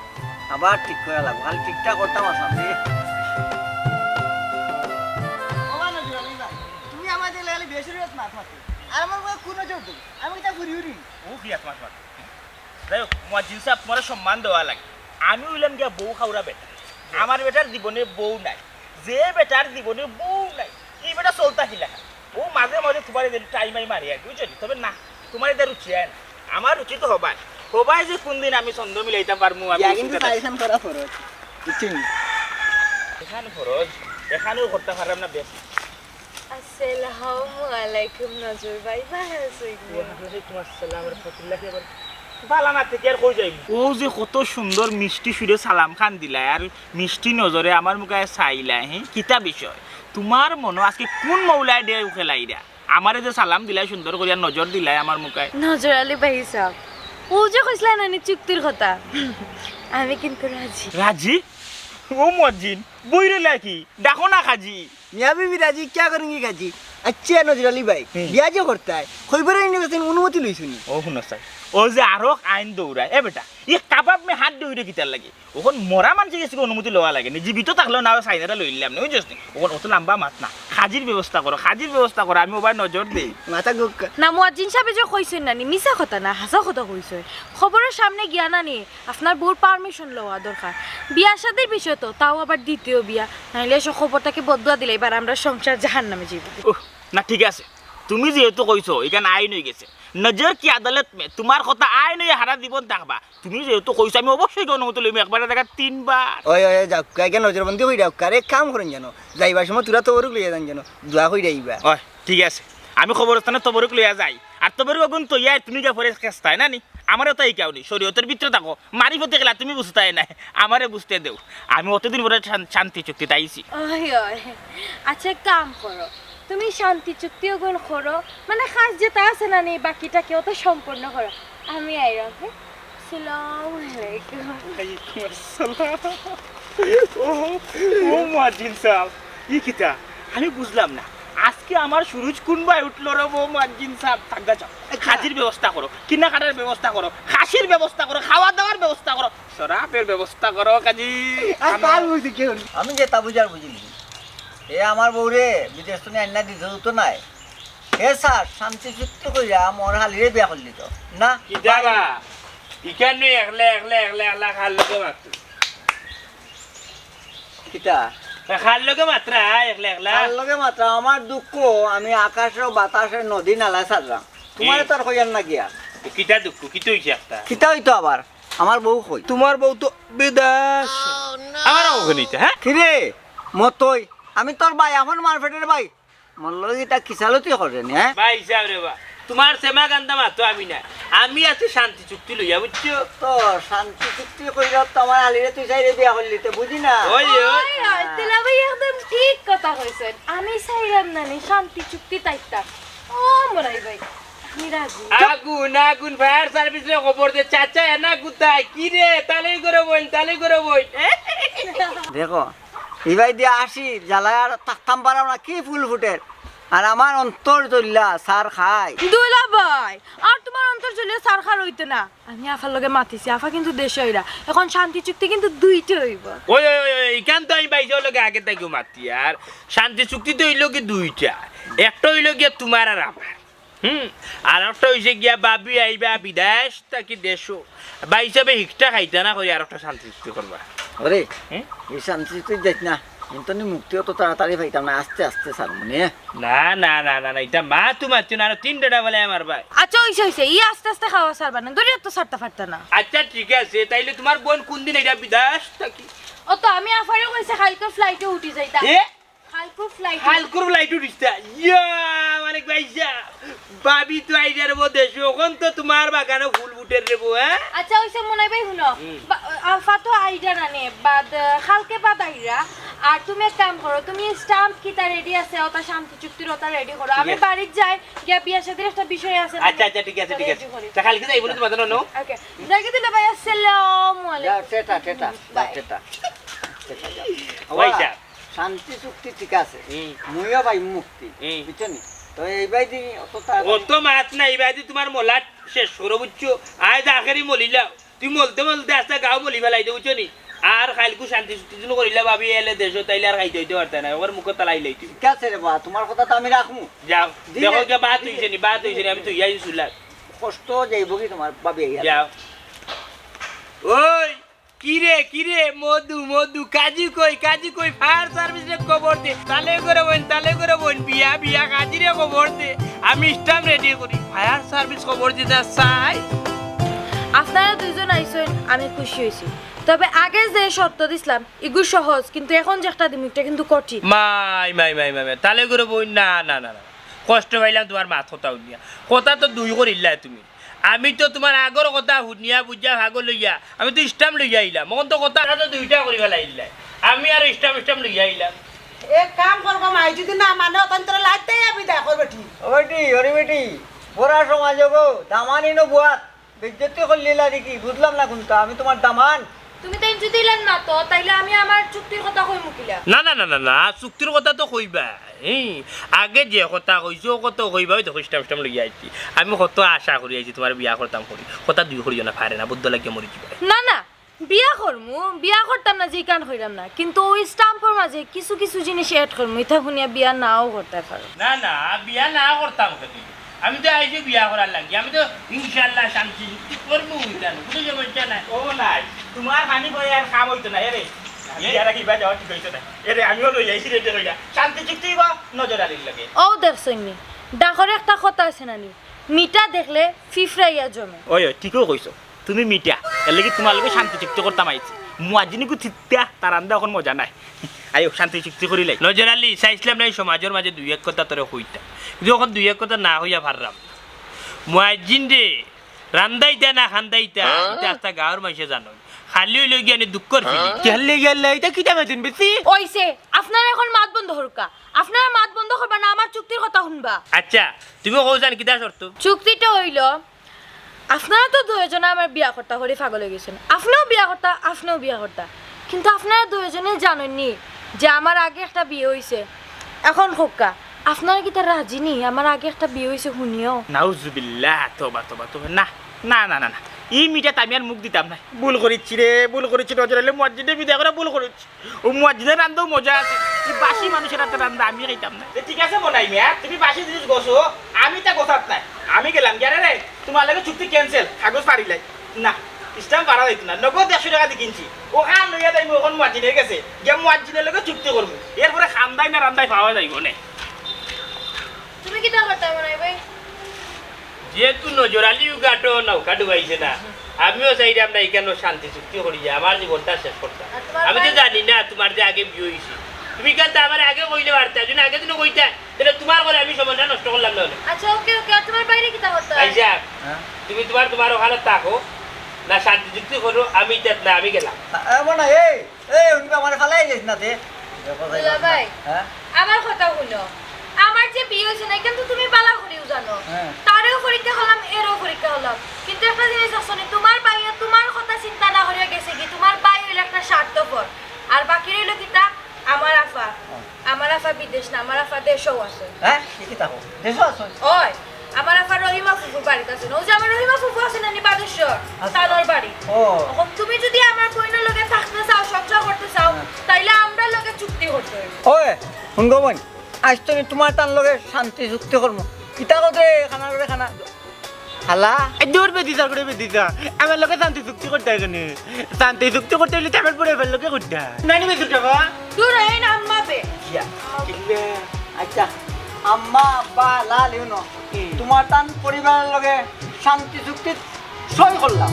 আবার ঠিক করে লাগবো খালি ঠিকঠাক করতাম আসলাম তুমি আমাদের লাগালে বেশি না থাকতে আর আমার কোনো জোর দেবো আমি এটা ঘুরি ঘুরি ও কি তোমার মাথা যাই হোক মুয়াজ্জিন সাহেব তোমার সম্মান দেওয়া লাগে আমি হইলাম গিয়া বউ খাওয়া বেটা আমার বেটার জীবনে বউ নাই যে বেটার জীবনে বউ নাই এই বেটা চলতা হিলা ও মাঝে মাঝে তোমার এদের টাইমাই মারি আর বুঝছো তবে না তোমার এদের রুচি হয় না আমার রুচি তো হবাই হবাই যে কোনদিন আমি ছন্দ মিলাইতে পারবো আমি কিন্তু সাজেশন করা ফরজ বুঝছেন এখানে ফরজ এখানেও করতে পারলাম না বেশ আসসালামু আলাইকুম নজর ভাই ভালো আছেন তোমার সালামের ফতুল্লাহ এবার বালানা থেকে আর কই যাই ও যে কত সুন্দর মিষ্টি সুরে সালাম খান দিলাই আর মিষ্টি নজরে আমার মুখে চাইলাই হ্যাঁ কিতা বিষয় তোমার মনে আজকে কোন মৌলায় দে খেলাইরা আমারে যে সালাম দিলাই সুন্দর করিয়া নজর দিলাই আমার মুখে নজর আলী ভাই সাহেব ও যে কইছিলা না চুক্তির কথা আমি কিন্তু রাজি রাজি ও মজিন বইরে লাকি দেখো না খাজি मियाँ बीवी राजी क्या करूंगी काजी अच्छे नजर अली भाई ब्याह जो करता है कोई बड़ा इन्वेस्टमेंट अनुमति लई सुनी ও শুনো চাই ও যে আরো আইন দৌড়ায় এ বেটা ই কাবাব মে হাত দৌড়ে কিতার লাগে ওখন মরা মানুষ গেছে অনুমতি লওয়া লাগে নি জীবিত থাকলেও না সাইনাটা লইলাম না বুঝছিস ওখন অত লম্বা মাত না খাজির ব্যবস্থা করো আমি ওবার নজর দেই माता गुक्का না মুয়াজ্জিন সাহেব যে কইছেন না মিছা কথা না হাসা কথা কইছেন খবরের সামনে গিয়া না নি আপনার বউর পারমিশন লওয়া দরকার বিয়া শাদির বিষয় তো তাও আবার দ্বিতীয় বিয়া নাইলে এসব খবরটাকে বদলা দিলে এবার আমরা সংসার জাহান্নামে যাইব উহ, না ঠিক আছে তুমি যেহেতু কইছো এখানে আইন হয়ে গেছে নজর কি আদালত মে তোমার কথা আইন হয়ে হারা জীবন থাকবা তুমি যেহেতু কইছো আমি অবশ্যই অনুমতি লইম একবার দেখা 3 বার ओए ओए जाओ क्या क्या नजरबंदी होई जाओ करे काम करें जानो जाइबा समय तुरा तो वरुक लिया जान जानो दुआ होई जाइबा ওই ঠিক আছে আমি খবরস্থানে তবরক লইয়া যাই আর তবরক আগুন তো ইয়ার তুমি যা পরে কেস্তায় না নি আমারও তাই কেউ নি শরীয়তের ভিতরে থাকো মারি ফতে গেলা তুমি বুঝতাই না আমারে বুঝতে দেও আমি অতদিন পরে শান্তি চুক্তি তাইছি ওই ওই আচ্ছা কাম করো তুমি শান্তি চুক্তি ওগুলো করো মানে খাস যেটা আছে না নি বাকিটা কেউ তো সম্পূর্ণ করো আমি আইরাম হ্যাঁ আসসালামু আলাইকুম ও মুয়াজ্জিন সাহেব ই কিতা আমি বুঝলাম না আজকে আমার সুরুজ কুনবাই উঠলো রে ও মুয়াজ্জিন সাহেব থাকগা যাও খাজির ব্যবস্থা করো কিনা কাটার ব্যবস্থা করো খাসির ব্যবস্থা করো খাওয়া দাওয়ার ব্যবস্থা করো শরাবের ব্যবস্থা করো কাজী আমি যে তা বুঝার বুঝিলি এ আমার বউরে বিদেশ তো আন্না দিতে তো নাই এ স্যার শান্তি চুক্তি কইরা মোর হালিরে বিয়া করলি তো না কি যাবা ইখানে একলা খাল লোকে মাত্র কিতা খাল লোকে মাত্র একলা তার লগে মাত্র আমার দুঃখ আমি আকাশের বাতাসের নদী নালা ছাড়লাম তোমার তো আর কইয়ার না গিয়া কিটা দুঃখ কি তুই একটা কিতা হইতো আবার আমার বউ কই তোমার বউ তো বিদেশ আমারও ওখানে নিতে হ্যাঁ কিরে মতই আমি তোর ভাই আমার মারফেটের ভাই মোর লগে এটা কিসালতি করে নি হ্যাঁ ভাই হিসাব রে বা তোমার সেমা গান্দা মাতো আমি না আমি আছি শান্তি চুক্তি লইয়া বুঝছো তো শান্তি চুক্তি কইরা তোমার আলিরে তুই চাইরে বিয়া করলি তো বুঝি না ওই ওই তেলা ভাই একদম ঠিক কথা কইছেন আমি চাইলাম না নি শান্তি চুক্তি তাইতা ও মনাই ভাই আমি রাজি আগুন আগুন ফায়ার সার্ভিস রে খবর দে চাচা এনা গুতাই কি রে তালেই করে বই দেখো ইবাই দিয়ে আসি জ্বালায় আর থাকতাম পারাম না কি ফুল ফুটের আর আমার অন্তর জ্বললা সার খাই দুলা ভাই আর তোমার অন্তর চলে সারখার হইতো না আমি আফার লগে মাতিছি আফা কিন্তু দেশে হইরা এখন শান্তি চুক্তি কিন্তু দুইটা হইব ওই ওই ওই ইকান তো আমি বাইজে লগে আগে থেকে মাতি আর শান্তি চুক্তি তো হইল কি দুইটা একটা হইল গিয়া তোমার আর আমার আর একটা হইছে গিয়া বাবি আইবা বিদেশ তাকি দেশো বা হিসাবে হিকটা খাইতা না কই আর একটা শান্তি চুক্তি করবা ওরে হুম? এই শান্তি চুক্তি যাইত না কিন্তু মুক্তিও তো তাড়াতাড়ি পাইতাম না আস্তে আস্তে স্যার মানে না না না না না এটা মা তোমার চেন আর তিনটা বলে আমার ভাই আচ্ছা হইছে ই আস্তে আস্তে খাওয়া সারবা না দড়ি তো সারতে পারতা না আচ্ছা ঠিক আছে তাইলে তোমার বোন কোন দিন এটা বিদেশ তাকি ও তো আমি আফারে কইছে কালকে ফ্লাইটে উঠি যাইতা এ কালকে ফ্লাইট হালকুর লাইট উঠিস্তা ইয়া মানে ভাইসা বাবি তো আইডার মধ্যে ওখান তো তোমার বাগানে ফুল ফুটের রেবো হ্যাঁ আচ্ছা হইছে মনাই ভাই শুনো আফা তো আইডা রানে বাদ কালকে বাদ আইরা আর তুমি এক কাম করো তুমি স্টাম্প কিটা রেডি আছে ওটা শান্তি চুক্তির ওটা রেডি করো আমি বাড়ির যাই গিয়া বিয়া শাদীর একটা বিষয় আছে আচ্ছা আচ্ছা ঠিক আছে ঠিক আছে তা কালকে যাইব না তোমাদের নো ওকে দেখে দিলে ভাই আসসালামু আলাইকুম টেটা টেটা টেটা ভাইসা শান্তি চুক্তি ঠিক আছে হুম। মুইও ভাই মুক্তি হুম। বুঝছো নি তো এইবাই দি অত অত মাছ না এইবার তোমার মোলাট শেষ করো বুঝছো আজ আখেরি মলিলা তুই মলতে মলতে আস্তে গাও মলি ফেলাই দে বুঝছো নি আর খাইলকু শান্তি চুক্তি জন্য করিলা ভাবি এলে দেশ তাইলে আর খাইতে হইতে পারতে না ওর মুখ তালাই লাইতে ঠিক আছে রে বা তোমার কথা তো আমি রাখমু যাও দিলে- দেখো যে বাত হইছে নি আমি তো ইয়াই শুনলাম কষ্ট যাইব কি তোমার ভাবি যাও ওই কিরে মধু মধু কাজী কই ফায়ার সার্ভিস রে খবর দে তালে করে বোন বিয়া কাজী রে খবর দে আমি স্টাম্প রেডি করি ফায়ার সার্ভিস খবর দিতে চাই আপনারা দুইজন আইছেন আমি খুশি হইছি তবে আগে যে শর্ত দিছিলাম ইগু সহজ কিন্তু এখন যে একটা দিমুটা কিন্তু কঠিন মাই তালে করে বোন না কষ্ট পাইলাম তোমার মাথা উঠিয়া কথা তো দুই করিলা তুমি আমি তো তোমার আগর কথা শুনিয়া বুঝা ভাগর লইয়া আমি তো স্টাম্প লইয়া আইলাম মন তো কথা তো দুইটা করি ফেলাইলা আমি আর স্টাম্প লইয়া আইলাম এক কাম করবো মাই যদি না মানে অতন্ত্র লাগতে আমি দেখো বেটি ও বেটি ওরে বেটি বড়া সমাজ গো দামানি নো বুয়াত বেজ্জতি করলিলা দেখি বুঝলাম না কিন্তু আমি তোমার দামান তুমি তাই যদি দিলেন না তো তাইলে আমি আমার চুক্তির কথা কই মুকিলা না চুক্তির কথা তো কইবা আগে যে কথা কইছো ও কত কইবা ওই দেখো স্টাম্প লইয়া আইছি আমি কত আশা করি আইছি তোমার বিয়া করতাম করি কথা দুই করিও না পারে না বুদ্ধ লাগিয়ে মরি যাবে না বিয়া করতাম না যে কান কইরাম না কিন্তু ওই স্টাম্পের মাঝে কিছু কিছু জিনিস এড করমু ইথা শুনিয়া বিয়া নাও করতে পারো না বিয়া না করতাম কদি আমি তো আইছি বিয়া করার লাগি আমি তো ইনশাআল্লাহ শান্তি চুক্তি করবো জানো বুঝে বলছে না ও নাই তোমার পানি করে আর কাম হইতো না এরে ইয়ারা কি বাজা ঠিক হইতো না এরে আমিও লই আইছি রে লইয়া শান্তি চুক্তি বা নজর আলির লাগে ও দেখছনি ডাকরে একটা কথা আছে নানি মিটা দেখলে ফিফরাইয়া জমে ওই ঠিকও কইছো তুমি মিটা এর লাগি তোমার লগে শান্তি চুক্তি করতাম আইছি মুয়াজিনিকু থিত্যা তার আন্দা এখন মজা নাই আইও শান্তি চুক্তি করিলে নজর আলী চাইছিলাম না এই সমাজের মাঝে দুই এক কথা তোরে কইতা কিন্তু এখন দুই এক কথা না হইয়া পারলাম মুয়াজ্জিন রে রান্দাইতা না খান্দাইতা এটা আস্তা গাঁৱৰ মাইসে জানো খালি হইলে গিয়ে আমি দুঃখর ফিলি গেলে গেলে এটা কি দামে দিন বেশি ওইছে আপনারা এখন মাত বন্ধ হরকা আপনারা মাত বন্ধ করবা না আমার চুক্তির কথা শুনবা আচ্ছা তুমি কৌজান কিতা শর্ত চুক্তিটা হইল আপনারা তো দুইজনে আমার বিয়া করতা করে পাগল হয়ে গেছেন আপনিও বিয়া করতা কিন্তু আপনারা দুইজনে জানেননি যে আমার আগে একটা বিয়ে হইছে এখন খোকা আপনারা কি তার রাজি নি আমার আগে একটা বিয়ে হইছে শুনিও নাউজুবিল্লাহ তোবা না এই মিটাতে আমি আর মুখ দিতাম না ভুল করেছি নজর আলে মুয়াজ্জিনের বিদায় করে ভুল করেছি ও মুয়াজ্জিনের রান্দাও মজা আছে এই বাসি মানুষের হাতে রান্দা আমি খাইতাম না ঠিক আছে মনাই মিয়া তুমি বাসি জিনিস গোছো আমি তা গোছাত নাই আমি গেলাম গেলে রে তোমার লাগে চুক্তি ক্যান্সেল কাগজ পারিলাই না স্টাম্প পারা যাইতো না নগদ 100 টাকা দিয়ে কিনছি ও খান লইয়া যাইব ওখান মুয়াজ্জিনের কাছে গিয়ে মুয়াজ্জিনের লগে চুক্তি করবো এরপরে খান্দাই না রান্দাই পাওয়া যাইব না তুমি কি তা করতা মনে ভাই যেহেতু নজর আলী গাটো নৌকা ডুবাইছে না আমিও চাইলাম না এখানে শান্তি চুক্তি করি আমার জীবনটা শেষ করতাম। আর তোমার আমি তো ভাই? জানি না তোমার যে আগে বিয়ে হয়েছি, তুমি কিন্তু আমার আগে কইলে পারতা, যদি আগে দিনও কইতা তাহলে তোমার করে আমি সময়টা নষ্ট করলাম না হলে। আচ্ছা ওকে ওকে, আর তোমার বাইরে কিতা করতে আইসা হ্যাঁ তুমি তোমার ওখানে থাকো না, শান্তি চুক্তি করো, আমি তাত না, আমি গেলাম। এমন না এই এই উনকে আমার ফালাই যাইস না তে দুলা ভাই হ্যাঁ আমার কথা শুনো, আমার যে বিয়ে হয়েছে না কিন্তু তুমি বালা করিও জানো, হ্যাঁ। তারেও পরীক্ষা হলাম এরও পরীক্ষা হলাম, কিন্তু একটা জিনিস আসলে তোমার বাইরে তোমার কথা চিন্তা না করিয়া গেছে কি, তোমার বাই হইলো একটা স্বার্থপর, আর বাকি রইল কিতা আমার আফা বিদেশ না, আমার আফা দেশও আছে। হ্যাঁ কি থাকো দেশো আছো ওই আমার আফা রহিমা ফুফুর বাড়িতে আছে না, ওই যে আমার রহিমা ফুফু আছে না নিবাদেশ্বর, তাদের বাড়ি। ও এখন তুমি যদি আমার বোনের লগে থাকতে চাও, সংসার করতে চাও, তাইলে আমরা লগে চুক্তি করতে হইব। ওই শুনগো বোন আজ তুমি তোমার টান লগে শান্তি চুক্তি করবো কিতা কত খানা করে খানা হালা দূর বেদিতা করে বেদিতা আমার লোকে শান্তি চুক্তি করতে হয় কেন শান্তি চুক্তি করতে হলে তো আমার পরে এবার লোকে করতে হয় নানি বেদুর যাবা দূর এই নাম মাপে আচ্ছা আম্মা আব্বা লাল ইউনো তোমার টান পরিবারের লগে শান্তি চুক্তি সই করলাম।